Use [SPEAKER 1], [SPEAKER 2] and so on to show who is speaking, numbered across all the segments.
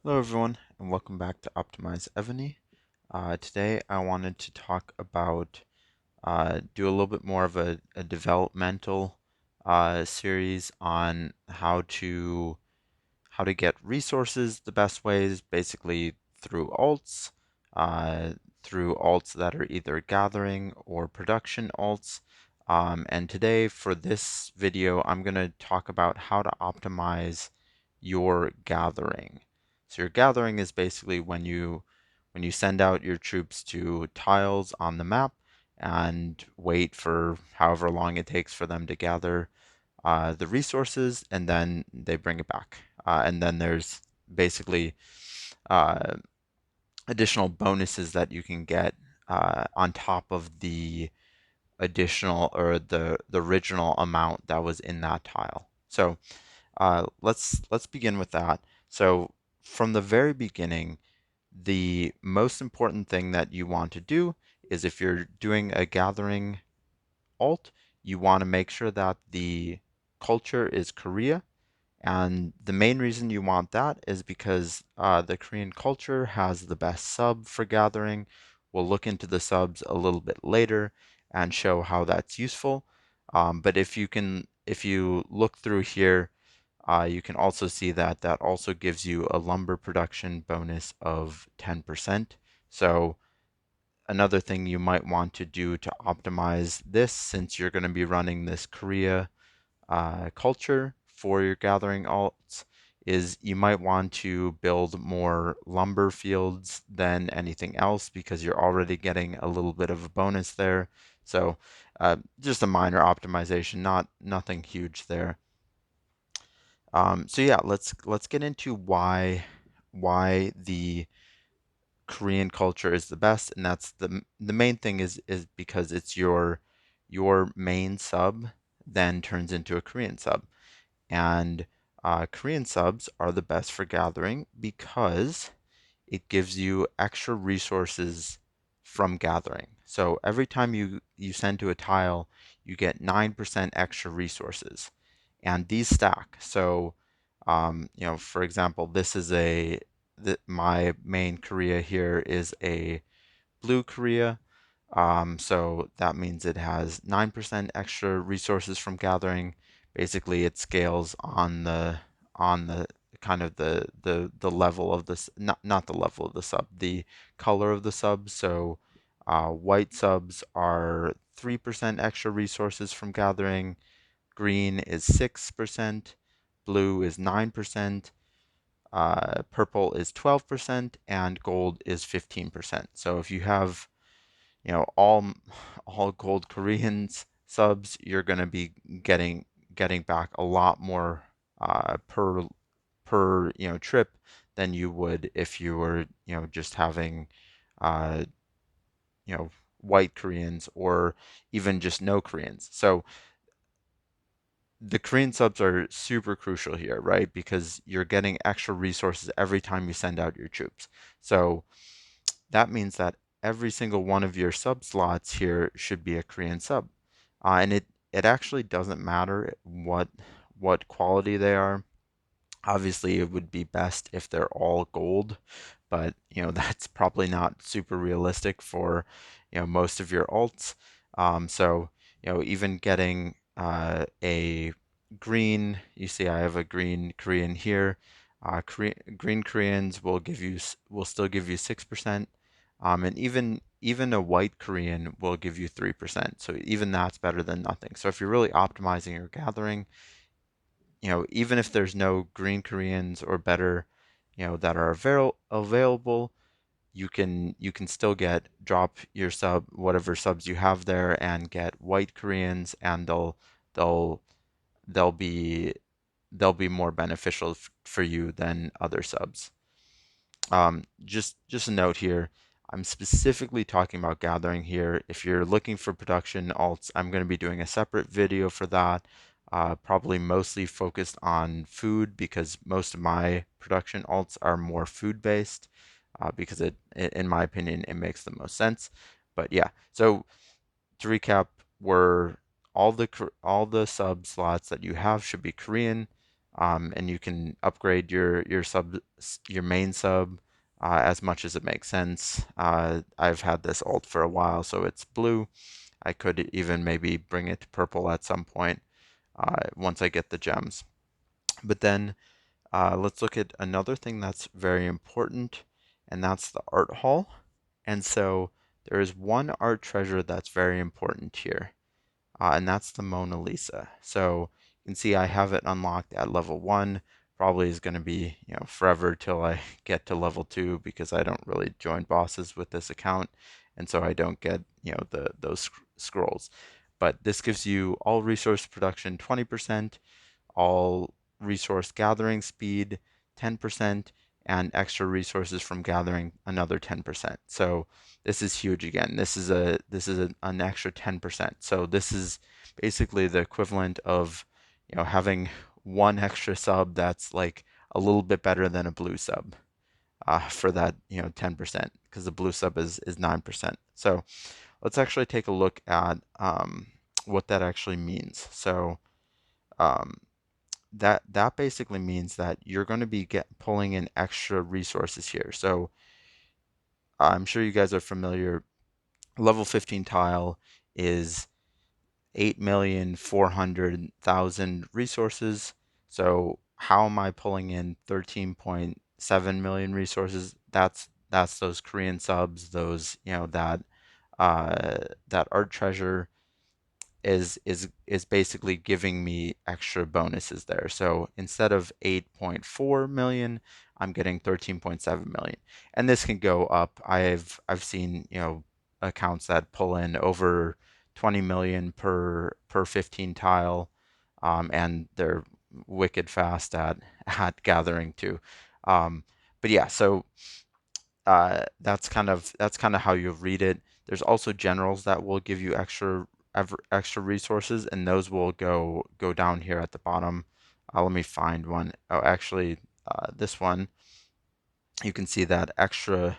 [SPEAKER 1] Hello everyone and welcome back to Optimize Evony. Today I wanted to talk about, do a little bit more of a developmental series on how to get resources the best ways, basically through alts, uh, through alts that are either gathering or production alts. And today for this video, I'm going to talk about how to optimize your gathering. So your gathering is basically when you send out your troops to tiles on the map and wait for however long it takes for them to gather the resources, and then they bring it back. And then there's basically uh, additional bonuses that you can get on top of the additional or the original amount that was in that tile. So let's begin with that. So from the very beginning, the most important thing that you want to do is if you're doing a gathering alt, you want to make sure that the culture is Korea. And the main reason you want that is because the Korean culture has the best sub for gathering. We'll look into the subs a little bit later and show how that's useful. But if you look through here, you can also see that that also gives you a lumber production bonus of 10%. So another thing you might want to do to optimize this, since you're going to be running this Korea culture for your gathering alts, is you might want to build more lumber fields than anything else because you're already getting a little bit of a bonus there. So just a minor optimization, nothing huge there. So yeah, let's get into why the Korean culture is the best, and that's the main thing is because it's your main sub then turns into a Korean sub. And Korean subs are the best for gathering because it gives you extra resources from gathering. So every time you send to a tile, you get 9% extra resources, and these stack. So for example, this is my main Korea here is a blue Korea. So that means it has 9% extra resources from gathering. Basically, it scales on the kind of the level of this, not the level of the sub, the color of the sub. So white subs are 3% extra resources from gathering, green is 6%, blue is 9%, purple is 12%, and gold is 15%. So if you have all gold Koreans subs, you're going to be getting back a lot more per trip than you would if you were just having uh, you know white Koreans or even just no Koreans. So the Korean subs are super crucial here, right? Because you're getting extra resources every time you send out your troops. So that means that every single one of your sub slots here should be a Korean sub. And it actually doesn't matter what quality they are. Obviously, it would be best if they're all gold, but that's probably not super realistic for most of your alts. So even getting a green, you see I have a green Korean here. Green Koreans will still give you 6%, and even a white Korean will give you 3%. So even that's better than nothing. So if you're really optimizing your gathering, even if there's no green Koreans or better, that are available, you can still drop your sub, whatever subs you have there, and get white Koreans, and they'll they'll be they'll be more beneficial for you than other subs. Just a note here. I'm specifically talking about gathering here. If you're looking for production alts, I'm going to be doing a separate video for that, probably mostly focused on food because most of my production alts are more food based, because in my opinion, it makes the most sense. But yeah, so to recap, we're all the sub slots that you have should be Korean. and you can upgrade your main sub as much as it makes sense. I've had this alt for a while, so it's blue. I could even maybe bring it to purple at some point once I get the gems. But then let's look at another thing that's very important, and that's the art hall. And so there is one art treasure that's very important here, and that's the Mona Lisa. So you can see I have it unlocked at level 1. Probably is going to be, forever till I get to level 2 because I don't really join bosses with this account, and so I don't get, those scrolls. But this gives you all resource production 20%, all resource gathering speed 10%, and extra resources from gathering another 10%. So this is huge again. This is an extra 10%. So this is basically the equivalent of having one extra sub that's like a little bit better than a blue sub for that 10%, because the blue sub is 9%. So let's actually take a look at what that actually means. So um, that basically means that you're going to be pulling in extra resources here. So I'm sure you guys are familiar. Level 15 tile is 8,400,000 resources. So how am I pulling in 13.7 million resources? That's those Korean subs, those that art treasure is basically giving me extra bonuses there. So instead of 8.4 million, I'm getting 13.7 million. And this can go up. I've seen, accounts that pull in over 20 million per 15 tile, and they're wicked fast at gathering too. But yeah, so that's kind of how you read it. There's also generals that will give you extra resources, and those will go down here at the bottom. Let me find one. Oh, actually, this one you can see that extra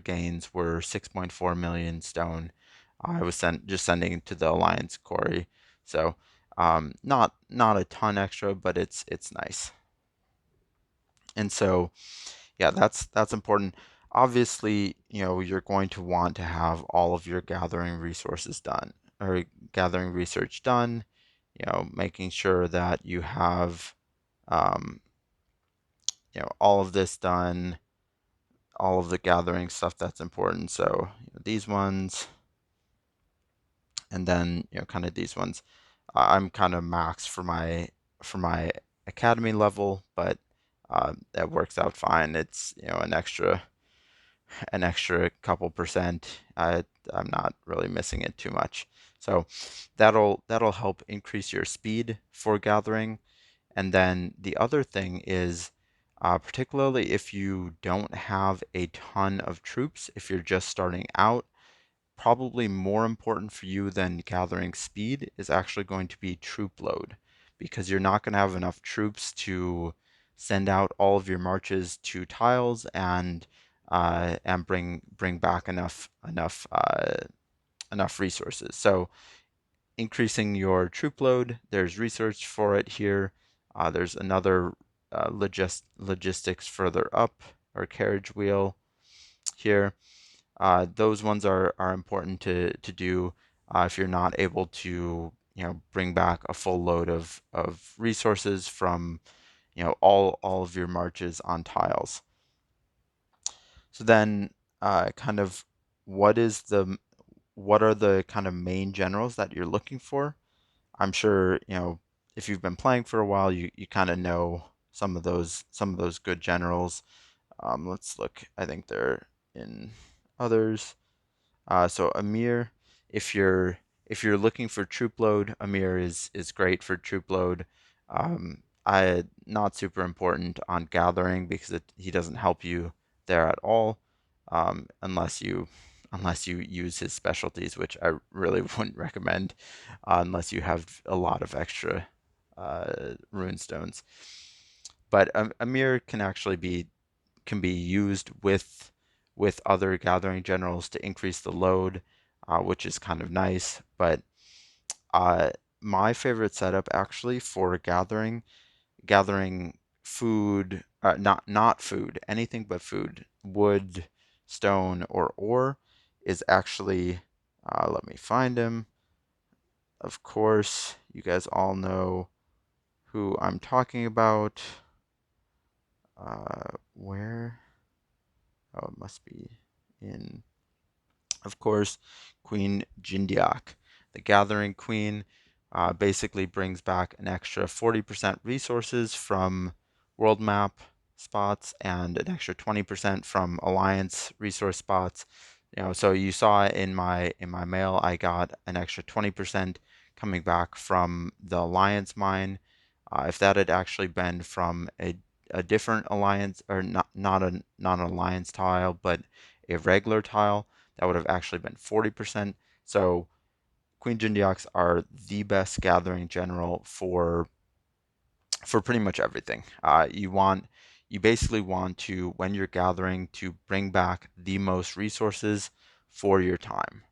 [SPEAKER 1] gains were 6.4 million stone. I was just sending to the Alliance quarry, so not a ton extra, but it's nice. And so yeah, that's important. Obviously, you're going to want to have all of your gathering resources done or gathering research done, making sure that you have, um, all of this done, all of the gathering stuff that's important. So these ones, and then, kind of these ones. I'm kind of max for my academy level, but that works out fine. It's, an extra couple percent. I'm not really missing it too much. So that'll help increase your speed for gathering. And then the other thing is, particularly if you don't have a ton of troops, if you're just starting out, probably more important for you than gathering speed is actually going to be troop load, because you're not going to have enough troops to send out all of your marches to tiles and bring back enough resources. So increasing your troop load, there's research for it here. There's another logistics further up, or carriage wheel here. Those ones are important to do if you're not able to bring back a full load of resources from all of your marches on tiles. So then kind of what is the what are the kind of main generals that you're looking for? I'm sure if you've been playing for a while, you kind of know some of those good generals. Let's look. I think they're in others. So Amir, if you're if you're looking for troop load, Amir is great for troop load. I not super important on gathering because he doesn't help you there at all, unless you use his specialties, which I really wouldn't recommend unless you have a lot of extra rune stones. But Amir can be used with other gathering generals to increase the load, which is kind of nice. But uh, my favorite setup actually for gathering food, not food, anything but food, wood, stone, or ore is actually, let me find him. Of course, you guys all know who I'm talking about. Where? Oh, it must be in, of course, Queen Jindiak. The Gathering Queen basically brings back an extra 40% resources from world map spots and an extra 20% from alliance resource spots. So you saw in my mail, I got an extra 20% coming back from the alliance mine. If that had actually been from a different alliance, or not an alliance tile, but a regular tile, that would have actually been 40%. So Queen Jindiaks are the best gathering general for pretty much everything. You basically want to, when you're gathering, to bring back the most resources for your time,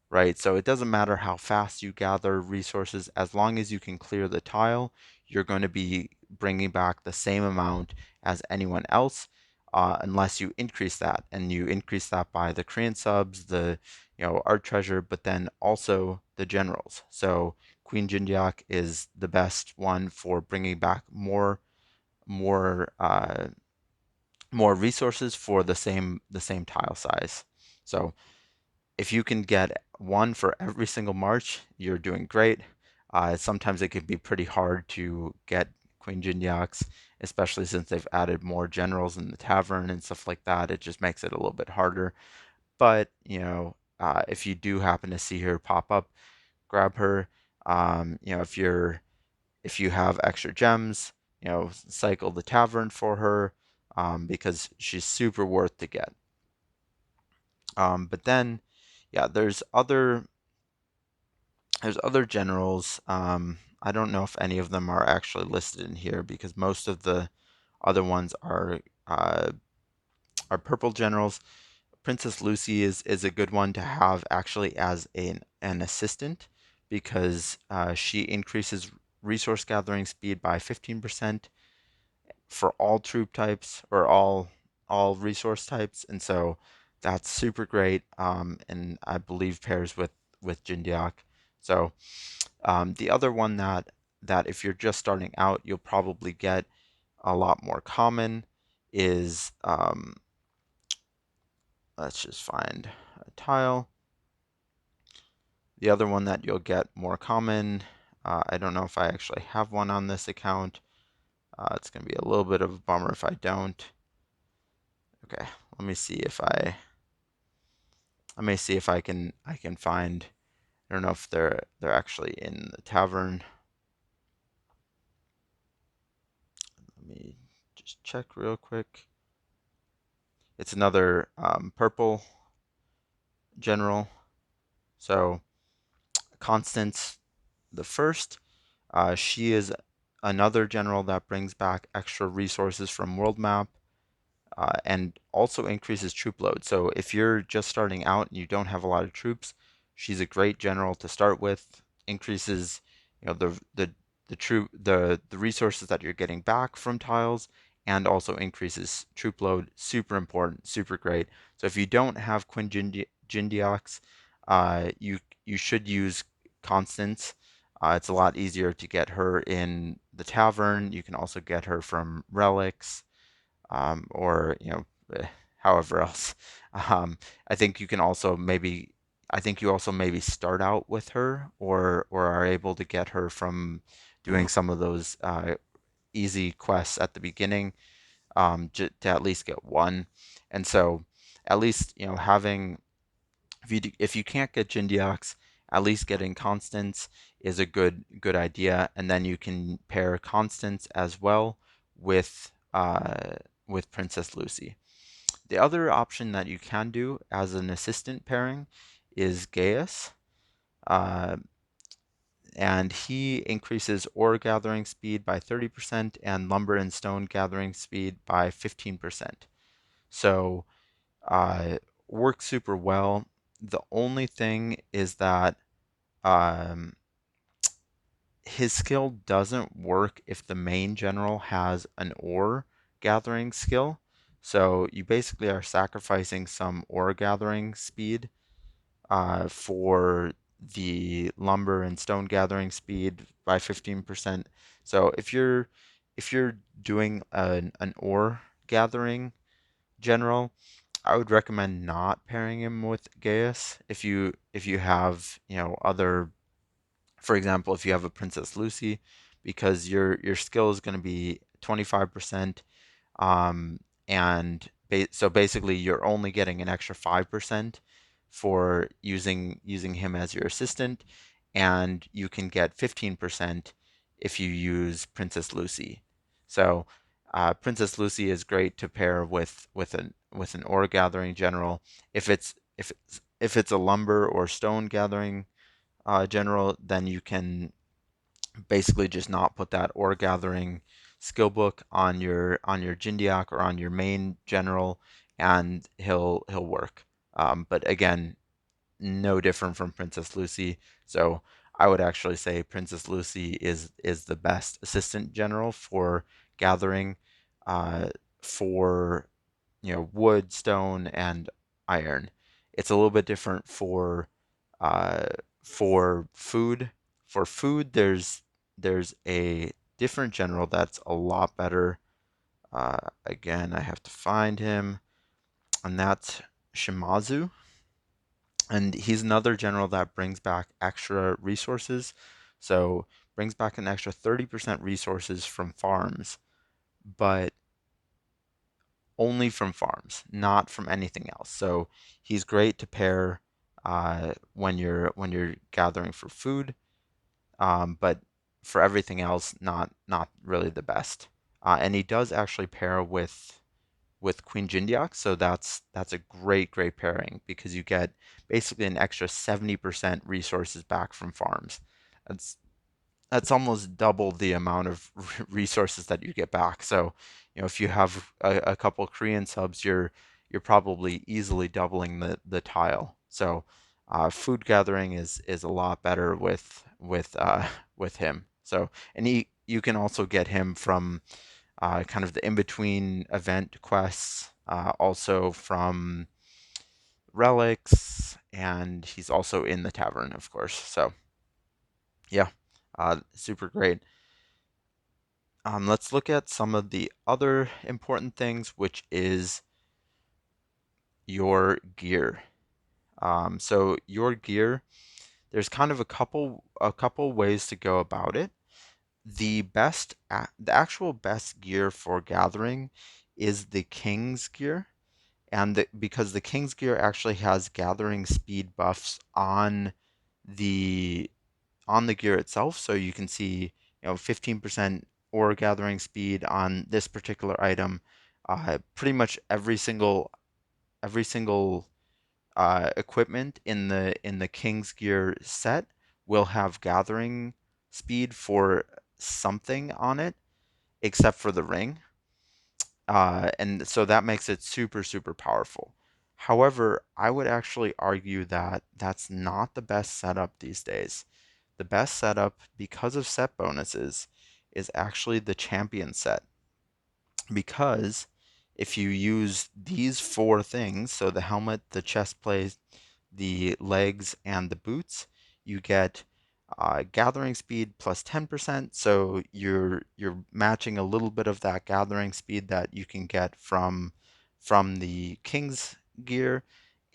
[SPEAKER 1] right? So it doesn't matter how fast you gather resources, as long as you can clear the tile, you're going to be bringing back the same amount as anyone else, unless you increase that, and you increase that by the Korean subs, the art treasure, but then also the generals. So Queen Jinjak is the best one for bringing back more more resources for the same tile size. So if you can get one for every single march, you're doing great. Sometimes it can be pretty hard to get Queen Jinyaks, especially since they've added more generals in the tavern and stuff like that. It just makes it a little bit harder. But, if you do happen to see her pop up, grab her. If you have extra gems, cycle the tavern for her, because she's super worth to get. But then, yeah, there's other generals. I don't know if any of them are actually listed in here because most of the other ones uh, are purple generals. Princess Lucy is a good one to have actually as an assistant because she increases resource gathering speed by 15% for all troop types or all resource types, and so that's super great. And I believe pairs with Jindiak. So the other one that if you're just starting out, you'll probably get a lot more common is let's just find a tile. The other one that you'll get more common, I don't know if I actually have one on this account. It's going to be a little bit of a bummer if I don't. Okay, let me see if I can find. I don't know if they're actually in the tavern. Let me just check real quick. It's another purple general. So Constance the First, she is another general that brings back extra resources from world map, and also increases troop load. So if you're just starting out and you don't have a lot of troops, she's a great general to start with. Increases, the resources that you're getting back from tiles, and also increases troop load. Super important, super great. So if you don't have Queen Jindiax, you should use Constance. It's a lot easier to get her in the tavern. You can also get her from relics, or however else. I think you can also maybe I think you also maybe start out with her, or are able to get her from doing some of those easy quests at the beginning, to at least get one. And so at least having, if you can't get Jindiax, at least getting Constance is a good idea, and then you can pair Constance as well with with Princess Lucy. The other option that you can do as an assistant pairing is Gaius, uh, and he increases ore gathering speed by 30% and lumber and stone gathering speed by 15%. So works super well. The only thing is that um, his skill doesn't work if the main general has an ore gathering skill. So you basically are sacrificing some ore gathering speed for the lumber and stone gathering speed by 15%. So if you're doing an ore gathering general, I would recommend not pairing him with Gaius if you have, other, for example, if you have a Princess Lucy, because your skill is going to be 25%, um, and so basically you're only getting an extra 5% for using him as your assistant, and you can get 15% if you use Princess Lucy. So Princess Lucy is great to pair with an ore gathering general. If it's a lumber or stone gathering general, then you can basically just not put that ore gathering skill book on your Jindiak or on your main general, and he'll work. But again, no different from Princess Lucy. So I would actually say Princess Lucy is the best assistant general for gathering uh, for wood, stone, and iron. It's a little bit different uh, for food. For food, there's a different general that's a lot better. Again, I have to find him, and that's Shimazu. And he's another general that brings back extra resources. So brings back an extra 30% resources from farms, but only from farms, not from anything else. So he's great to pair when you're gathering for food, but for everything else, not really the best. And he does actually pair with Queen Jindiak, so that's a great pairing because you get basically an extra 70% resources back from farms. That's that's almost double the amount of resources that you get back. So, if you have a couple Korean subs, you're probably easily doubling the tile. So, food gathering is a lot better with him. So, and you can also get him from kind of the in-between event quests, also from relics, and he's also in the tavern, of course. So, yeah, super great. Let's look at some of the other important things, which is your gear. So your gear, there's kind of a couple ways to go about it. The actual best gear for gathering is the King's gear, and because the King's gear actually has gathering speed buffs the on the gear itself. So you can see, 15% ore gathering speed on this particular item. Pretty much every single equipment in the King's Gear set will have gathering speed for something on it, except for the ring. And so that makes it super powerful. However, I would actually argue that that's not the best setup these days. The best setup, because of set bonuses, is actually the champion set. Because if you use these four things, so the helmet, the chest plate, the legs, and the boots, you get gathering speed plus 10%. So you're matching a little bit of that gathering speed that you can get from the King's gear.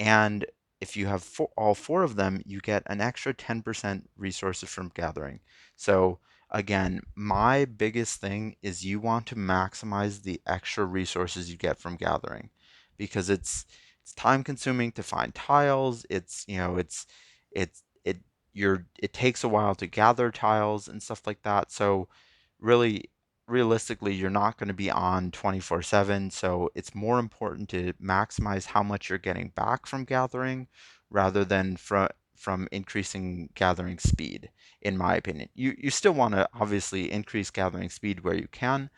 [SPEAKER 1] And if you have all four of them, you get an extra 10% resources from gathering. So again, my biggest thing is you want to maximize the extra resources you get from gathering, because it's time consuming to find tiles. It takes a while to gather tiles and stuff like that. So really, realistically, you're not going to be on 24/7. So it's more important to maximize how much you're getting back from gathering rather than from increasing gathering speed, in my opinion. You still want to obviously increase gathering speed where you can,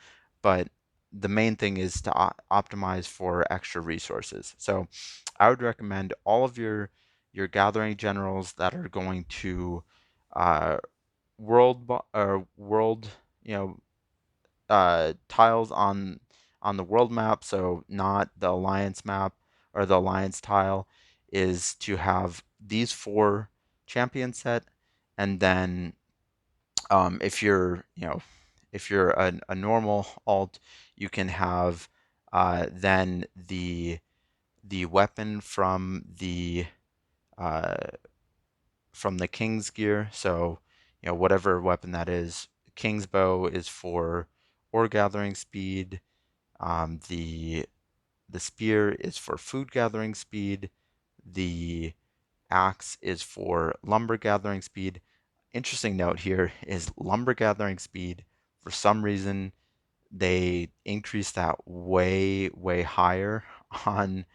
[SPEAKER 1] but the main thing is to optimize for extra resources. So I would recommend all of your gathering generals that are going to uh, world, you know, tiles on the world map, so not the alliance map or the alliance tile, is to have these four champion set, and then if you're if you're a normal alt, you can have then the weapon uh, from the king's gear. So whatever weapon that is, king's bow is for ore gathering speed. The spear is for food gathering speed. The axe is for lumber gathering speed. Interesting note here is lumber gathering speed. For some reason, they increased that way higher on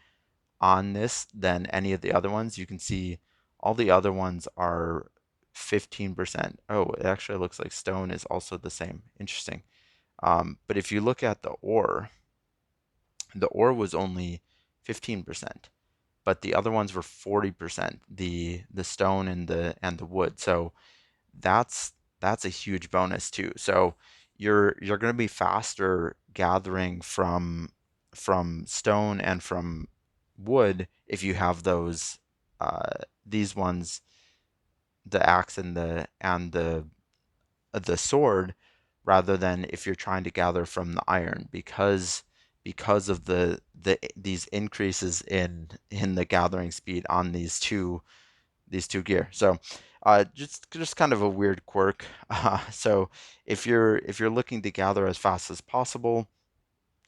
[SPEAKER 1] this than any of the other ones. You can see all the other ones are 15%. Oh, it actually looks like stone is also the same. Interesting. But if you look at the ore was only 15%, but the other ones were 40%, the stone and the wood. So that's a huge bonus too. So you're going to be faster gathering from stone and from wood if you have these ones, the axe and the sword, rather than if you're trying to gather from the iron, because of these increases in the gathering speed on these two gear. So just kind of a weird quirk. So if you're looking to gather as fast as possible,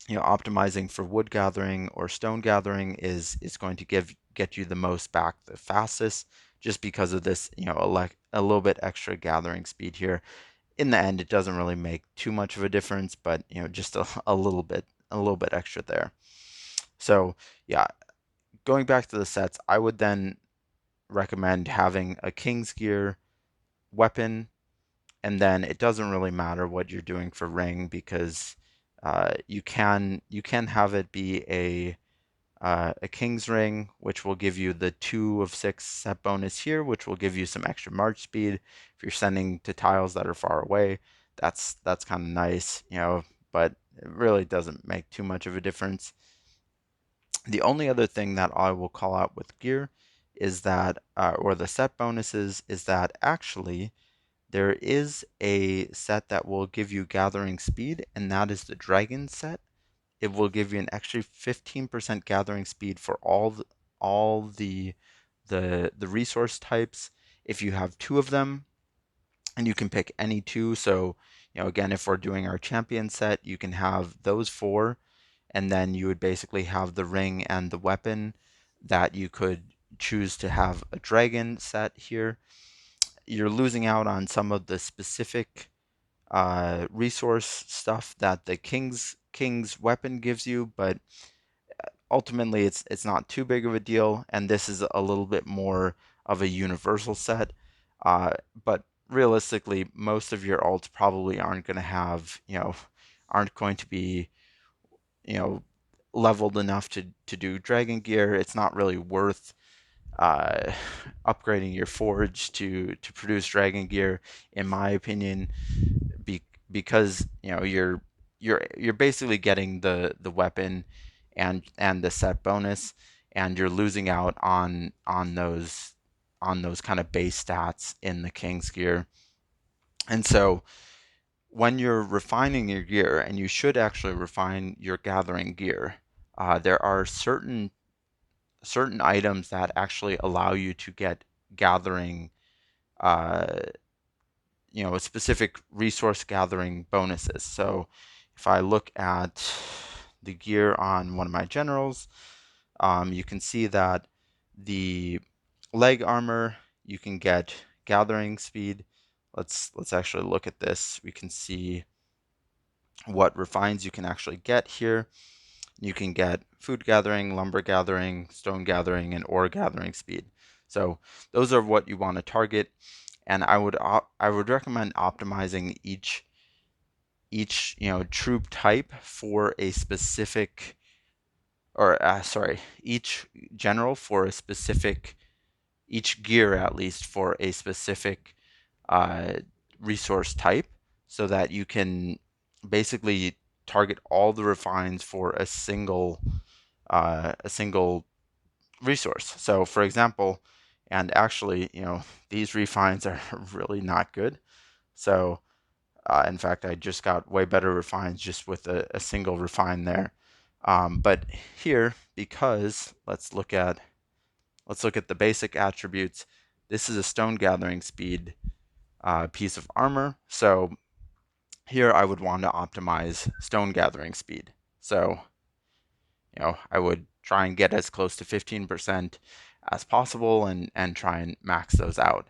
[SPEAKER 1] optimizing for wood gathering or stone gathering is going to get you the most back the fastest, just because of this, a little bit extra gathering speed here. In the end, it doesn't really make too much of a difference, but just a little bit extra there. So yeah, going back to the sets, I would then recommend having a king's gear weapon, and then it doesn't really matter what you're doing for ring, because you can have it be a king's ring, which will give you the 2 of 6 set bonus here, which will give you some extra march speed if you're sending to tiles that are far away. That's kind of nice, but it really doesn't make too much of a difference. The only other thing that I will call out with gear is that, or the set bonuses, is that actually there is a set that will give you gathering speed, and that is the dragon set. It will give you an extra 15% gathering speed for all the resource types if you have two of them, and you can pick any two. So, again, if we're doing our champion set, you can have those four, and then you would basically have the ring and the weapon that you could choose to have a dragon set here. You're losing out on some of the specific resource stuff that the king's weapon gives you, but ultimately it's not too big of a deal, and this is a little bit more of a universal set. But realistically, most of your alts probably aren't going to be, you know, leveled enough to do dragon gear. It's not really worth uh, upgrading your forge to produce dragon gear, in my opinion, be, because you're basically getting the weapon and the set bonus, and you're losing out on those kind of base stats in the king's gear. And so when you're refining your gear, and you should actually refine your gathering gear, there are certain items that actually allow you to get gathering, uh, specific resource gathering bonuses. So if I look at the gear on one of my generals, you can see that the leg armor, you can get gathering speed. Let's actually look at this. We can see what refines you can actually get here. You can get food gathering, lumber gathering, stone gathering, and ore gathering speed. So those are what you want to target, and I would recommend optimizing each troop type for a specific, or sorry, each general for a specific, each gear at least for a specific uh, resource type so that you can basically target all the refines for a single resource. So for example, and actually, these refines are really not good. So in fact, I just got way better refines just with a single refine there. But here, because let's look at the basic attributes. This is a stone gathering speed piece of armor. So here I would want to optimize stone gathering speed. So, I would try and get as close to 15% as possible and try and max those out.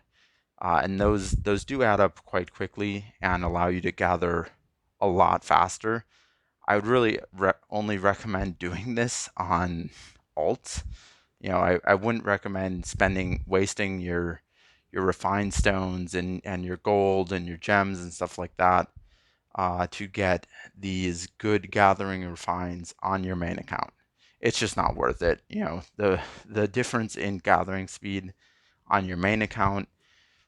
[SPEAKER 1] And those do add up quite quickly and allow you to gather a lot faster. I would really only recommend doing this on alts. I wouldn't recommend wasting your refined stones and your gold and your gems and stuff like that to get these good gathering refines on your main account. It's just not worth it. The difference in gathering speed on your main account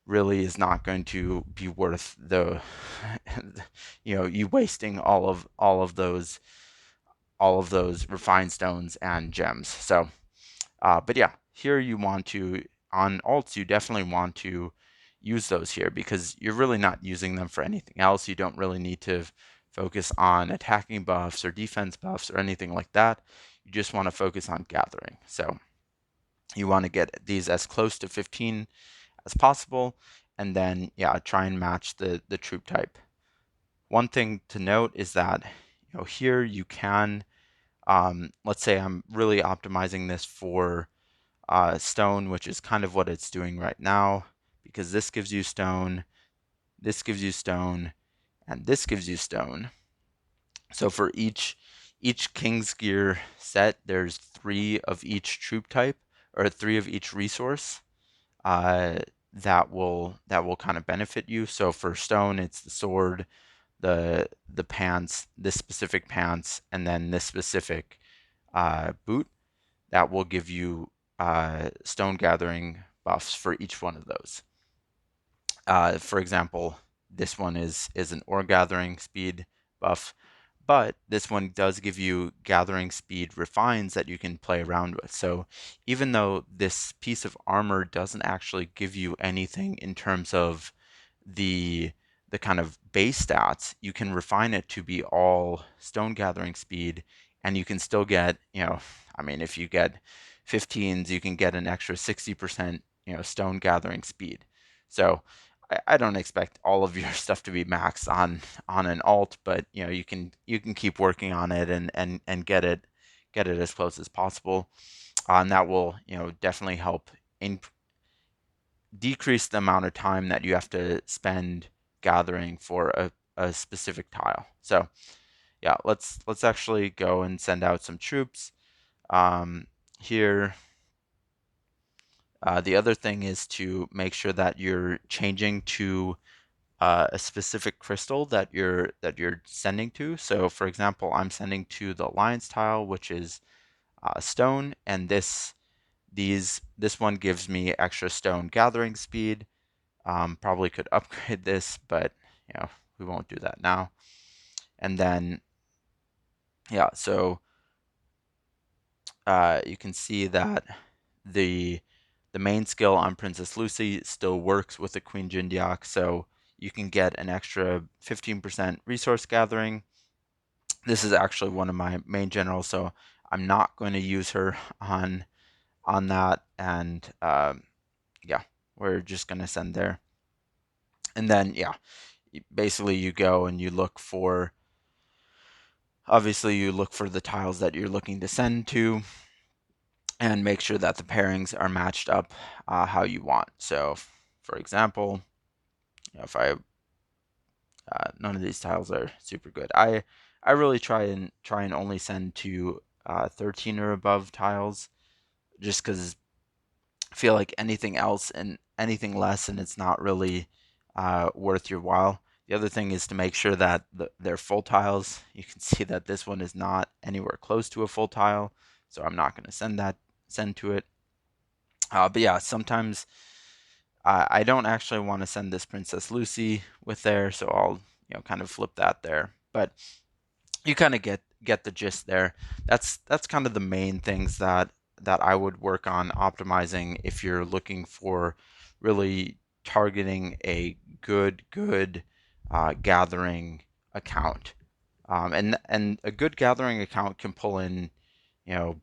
[SPEAKER 1] really is not going to be worth the you wasting all of those refined stones and gems. So but yeah, here you want to, on alts, you definitely want to use those here because you're really not using them for anything else. You don't really need to focus on attacking buffs or defense buffs or anything like that. You just want to focus on gathering. So you want to get these as close to 15 as possible, and then yeah, try and match the troop type. One thing to note is that here you can, let's say I'm really optimizing this for stone, which is kind of what it's doing right now, because this gives you stone, this gives you stone, and this gives you stone. So for each King's Gear set, there's 3 of each troop type, or 3 of each resource uh, that will kind of benefit you. So for stone, it's the sword, the pants, this specific pants, and then this specific boot that will give you stone gathering buffs for each one of those. For example, this one is an ore gathering speed buff, but this one does give you gathering speed refines that you can play around with. So even though this piece of armor doesn't actually give you anything in terms of the the kind of base stats, you can refine it to be all stone gathering speed, and you can still get, I mean, if you get 15s, you can get an extra 60%, stone gathering speed. So I don't expect all of your stuff to be maxed on an alt, but you can keep working on it and get it as close as possible, and that will definitely help in decrease the amount of time that you have to spend gathering for a specific tile. So yeah, let's actually go and send out some troops here. The other thing is to make sure that you're changing to a specific crystal that you're sending to. So for example, I'm sending to the alliance tile, which is stone, and this one gives me extra stone gathering speed. Probably could upgrade this, but we won't do that now. And then yeah, so you can see that the the main skill on Princess Lucy still works with the Queen Jindiak, so you can get an extra 15% resource gathering. This is actually one of my main generals, so I'm not going to use her on that, and yeah, we're just going to send there. And then yeah, basically you go and you look for, obviously you look for the tiles that you're looking to send to and make sure that the pairings are matched up how you want. So for example, if I none of these tiles are super good. I really try and only send to 13 or above tiles, just because I feel like anything else and anything less, and it's not really worth your while. The other thing is to make sure that they're full tiles. You can see that this one is not anywhere close to a full tile, so I'm not going to send to it. But yeah, sometimes I don't actually want to send this Princess Lucy with there, so I'll kind of flip that there. But you kind of get the gist there. That's kind of the main things that I would work on optimizing if you're looking for really targeting a good gathering account. And a good gathering account can pull in you know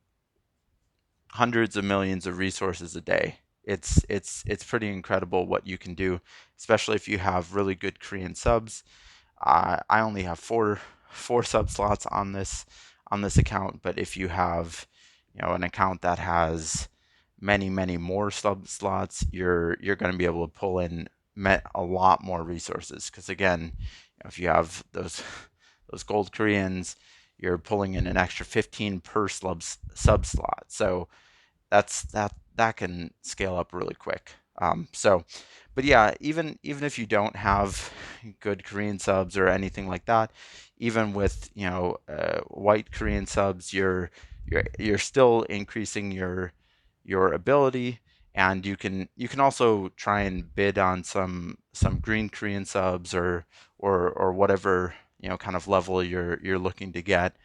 [SPEAKER 1] hundreds of millions of resources a day. It's pretty incredible what you can do, especially if you have really good Korean subs. I only have four sub slots on this account, but if you have an account that has many more sub slots, you're going to be able to pull in a lot more resources. Because again, if you have those gold Koreans, you're pulling in an extra 15 per sub slot. So that can scale up really quick. But yeah, even if you don't have good Korean subs or anything like that, even with white Korean subs, you're still increasing your ability, and you can also try and bid on some green Korean subs or whatever kind of level you're looking to get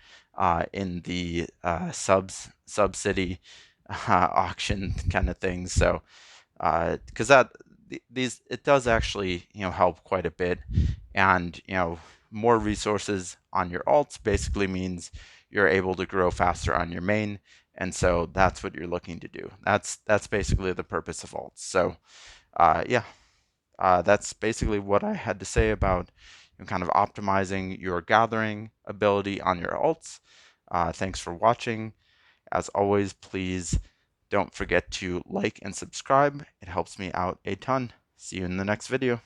[SPEAKER 1] in the sub city auction kind of things. So because these it does actually help quite a bit, and more resources on your alts basically means you're able to grow faster on your main, and so that's what you're looking to do. That's basically the purpose of alts. So yeah, that's basically what I had to say about kind of optimizing your gathering ability on your alts. Thanks for watching. As always, please don't forget to like and subscribe. It helps me out a ton. See you in the next video.